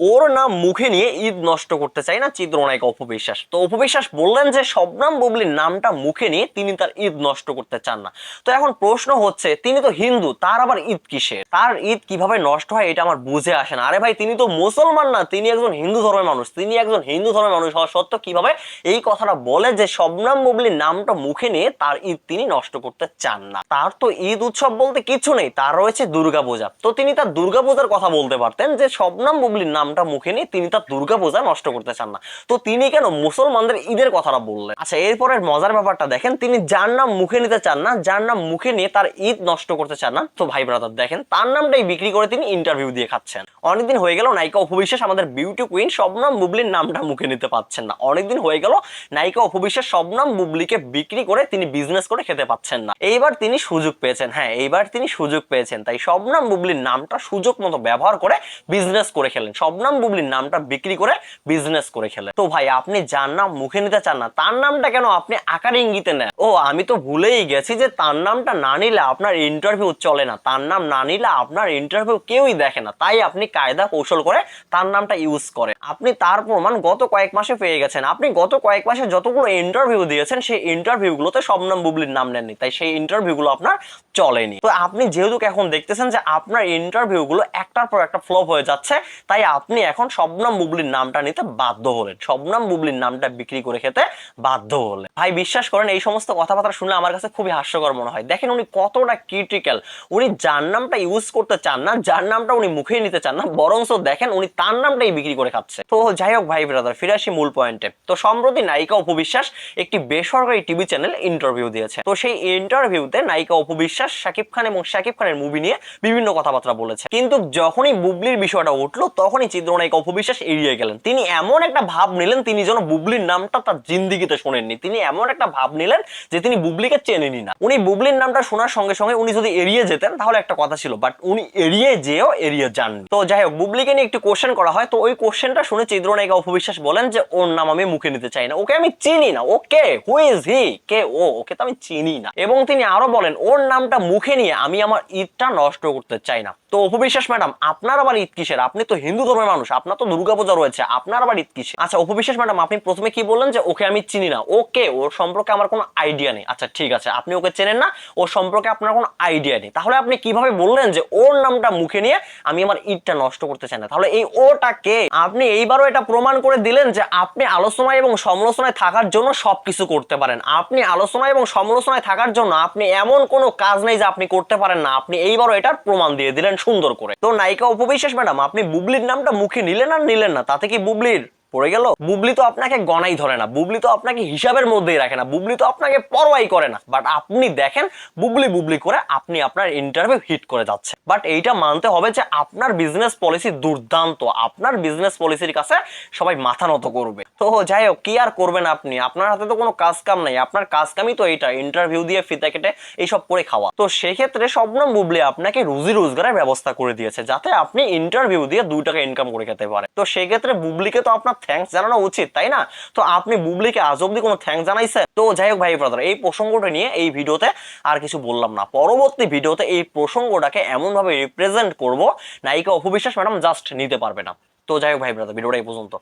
ওর নাম মুখে নিয়ে ঈদ নষ্ট করতে চাই না চিত্রনায়িকা অপু বিশ্বাস। তো অপু বিশ্বাস বললেন যে শবনম বুবলির নামটা মুখে নিয়ে তিনি তার ঈদ নষ্ট করতে চান না। তো এখন প্রশ্ন হচ্ছে, তিনি তো হিন্দু, তার আবার ঈদ কিসের? তার ঈদ কিভাবে নষ্ট হয় এটা আমার বুঝে আসে না। আরে ভাই, তিনি তো মুসলমান না, তিনি একজন হিন্দু ধর্মের মানুষ। তিনি একজন হিন্দু ধর্মের মানুষ হওয়া সত্ত্বেও কিভাবে এই কথাটা বলে যে শবনম বুবলির নামটা মুখে নিয়ে তার ঈদ তিনি নষ্ট করতে চান না? তার তো ঈদ উৎসব বলতে কিছু নেই, তার রয়েছে দুর্গাপূজা। তো তিনি তার দুর্গাপূজার কথা বলতে পারতেন যে শবনম বুবলির নামটা মুখে নিয়ে তিনি তার দুর্গাপূজা নষ্ট করতে চান না। তো তিনি কেন মুসলমানদের ঈদের কথাটা বললেন? আচ্ছা, এরপরের মজার ব্যাপারটা দেখেন, তিনি যার নাম মুখে নিতে চান না, যার নাম মুখে নিয়ে তার ঈদ নষ্ট করতে চান না, তো ভাই ব্রাদার দেখেন তার নামটাই বিক্রি করে তিনি ইন্টারভিউ দিয়ে খাচ্ছেন। অনেকদিন হয়ে গেল নায়িকা অপু বিশ্বাস আমাদের বিউটি কুইন শবনম বুবলির নামটা মুখে নিতে পাচ্ছেন না। অনেকদিন হয়ে গেল নায়িকা অপু বিশ্বাস শবনম বুবলিকে বিক্রি করে তিনি বিজনেস করে খেতে পাচ্ছেন না। এইবার তিনি সুযোগ পেয়েছেন, হ্যাঁ এইবার তিনি সুযোগ পেয়েছেন, তাই শবনম বুবলির নামটা সুযোগ মতো ব্যবহার করে বিজনেস করে খেলেন। শবনম বুবলির নামটা বিক্রি করে বিজনেস করে খেলেন। তো ভাই, আপনি যার নাম মুখে নিতে চান না তার নামটা কেন আপনি আকার ইঙ্গিতে নেন? ও আমি তো ভুলেই গেছি যে তার নামটা না নিলে আপনার ইন্টারভিউ চলে না, তার নাম না নিলে আপনার ইন্টারভিউ কেউই দেখে না, তাই আপনি কায়দা কৌশল করে তার নামটা ইউজ করেন। আপনি তার প্রমাণ গত কয়েক মাসে পেয়ে গেছেন। আপনি গত কয়েক মাসে যতগুলো ইন্টারভিউ দিয়েছেন সেই ইন্টারভিউ গুলোতে শবনম বুবলির নাম নেননি, তাই সেই ইন্টারভিউ গুলো আপনার চলেনি। তো আপনি যেহেতু এখন দেখতেছেন যে আপনার ইন্টারভিউ গুলো একটার পর একটা ফ্লপ হয়ে যাচ্ছে, তাই আপনি এখন শবনম বুবলির নামটা নিতে বাধ্য হলেন, শবনম বুবলির নামটা বিক্রি করে খেতে বাধ্য হলেন। ভাই বিশ্বাস করেন, এই সমস্ত কথাবার্তা শুনলে আমার কাছে খুবই হাস্যকর মনে হয়। দেখেন উনি কতটা ক্রিটিক্যাল। উনি যার নামটা ইউজ করতে চান না, যার নামটা উনি মুখে নিতে চান না, বরঞ্চ দেখেন উনি তার নামটাই বিক্রি করে খাচ্ছে। তো যাই হোক ভাই ব্রাদার, ফিরে আসি মূল পয়েন্টে। তো সম্প্রতি নায়িকা অপু বিশ্বাস একটি বেসরকারি টিভি চ্যানেল ইন্টারভিউ দিয়েছে। তো সেই ইন্টারভিউতে নায়িকা অপু বিশ্বাস শাকিব খান এবং শাকিব খানের মুভি নিয়ে বিভিন্ন কথাবার্তা বলেছে, কিন্তু যখনই বুবলির বিষয়টা উঠলো তখনই চিত্রনায়িকা অপু বিশ্বাস এড়িয়ে গেলেন। তিনি এমন একটা ভাব নিলেন তিনি যেন বুবলির নামটা তার জিন্দিগিতে শোনেননি। তিনি এমন একটা ভাব নিলেন যে তিনি বুবলিকে চেনেনই না। উনি বুবলির নামটা শোনার সঙ্গে সঙ্গে উনি যদি এড়িয়ে যেতেন তাহলে একটা কথা ছিল, বাট উনি এড়িয়ে যেও এড়িয়ে যাননি। তো যাই হোক, বুবলিকে নিয়ে একটি কোশ্চেন করা হয়, তো ওই কোশ্চেনটা শুনে চিত্রনায়িকা অপু বিশ্বাস বলেন যে ওর নাম আমি মুখে নিতে চাই না, ওকে আমি চিনি না, ওকে হু ইজ হি, কে ও, ওকে তো আমি চিনি না। এবং তিনি আরো বলেন ওর নামটা মুখে নিয়ে আমি আমার ঈদটা নষ্ট করতে চাই না। তো অপু বিশ্বাস ম্যাডাম, আপনার আবার ঈদ কিসের? আপনি তো হিন্দু ধর্মের মানুষ, আপনার তো দুর্গাপূজা রয়েছে, আপনার আবার ঈদ কিসের? আচ্ছা অপু বিশ্বাস ম্যাডাম, আপনি প্রথমে কি বললেন যে ওকে আমি চিনি না, ওকে ওর সম্পর্কে আমার কোনো আইডিয়া নেই। আচ্ছা ঠিক আছে, আপনি ওকে চেনেন না, ওর সম্পর্কে আপনার কোনো আইডিয়া নেই, তাহলে আপনি কিভাবে বললেন যে ওর নামটা মুখে নিয়ে আমি আমার ঈদটা নষ্ট করতে চাই না? তাহলে এই ওটা কে? আপনি এইবারও এটা প্রমাণ করে দিলেন যে আপনি আলোচনায় এবং সমালোচনায় থাকার জন্য সবকিছু করতে পারেন। আপনি আলোচনায় এবং সমালোচনায় থাকার জন্য আপনি এমন কোনো কাজ নেই যে আপনি করতে পারেন না। আপনি এইবারও এটার প্রমাণ দিয়ে দিলেন সুন্দর করে। তো নায়িকা অপু বিশ্বাস ম্যাডাম, আপনি বুবলির নামটা মুখে নিলেন আর নিলেন না, তাতে কি বুবলির পড়ে গেল? বুবলি তো আপনাকে গণাই ধরে না, বুবলি তো আপনাকে হিসাবের মধ্যেই রাখে না, বুবলি তো আপনাকে পরোয়াই করে না। বাট আপনি দেখেন বুবলি বুবলি করে আপনি আপনার ইন্টারভিউ হিট করে যাচ্ছে। বাট এইটা মানতে হবে যে আপনার বিজনেস পলিসি দুর্দান্ত, আপনার বিজনেস পলিসির কাছে সবাই মাথা নত করবে। তো যাই হোক, কি আর করবেন আপনি, আপনার হাতে তো কোনো কাজ কাম নাই, আপনার কাজ কামই তো এইটা ইন্টারভিউ দিয়ে ফিতা কেটে এইসব করে খাওয়া। তো সেক্ষেত্রে শবনম বুবলি আপনাকে রুজি রোজগারের ব্যবস্থা করে দিয়েছে যাতে আপনি ইন্টারভিউ দিয়ে 2 টাকা ইনকাম করে খেতে পারেন। তো সেক্ষেত্রে বুবলিকে তো আপনার থ্যাঙ্কস জানানো উচিত, তাই না? তো আপনি বুবলিকে আজ অব্দি কোনো থ্যাঙ্কস জানাইছেন? তো যাই হোক ভাই ব্রাদার, এই প্রসঙ্গটা নিয়ে এই ভিডিওতে আর কিছু বললাম না। পরবর্তী ভিডিওতে এই প্রসঙ্গটাকে এমন ভাবে রিপ্রেজেন্ট করব নায়িকা অপু বিশ্বাস ম্যাডাম জাস্ট নিতে পারবে না। তো যাই হোক ভাই ব্রাদার, ভিডিওটা এই পর্যন্ত।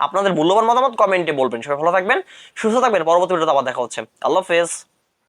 আপনাদের মূল্যবান মতামত কমেন্টে বলবেন। সবাই ভালো থাকবেন, সুস্থ থাকবেন। পরবর্তী ভিডিওতে আবার দেখা হচ্ছে। আল্লাহ হাফেজ।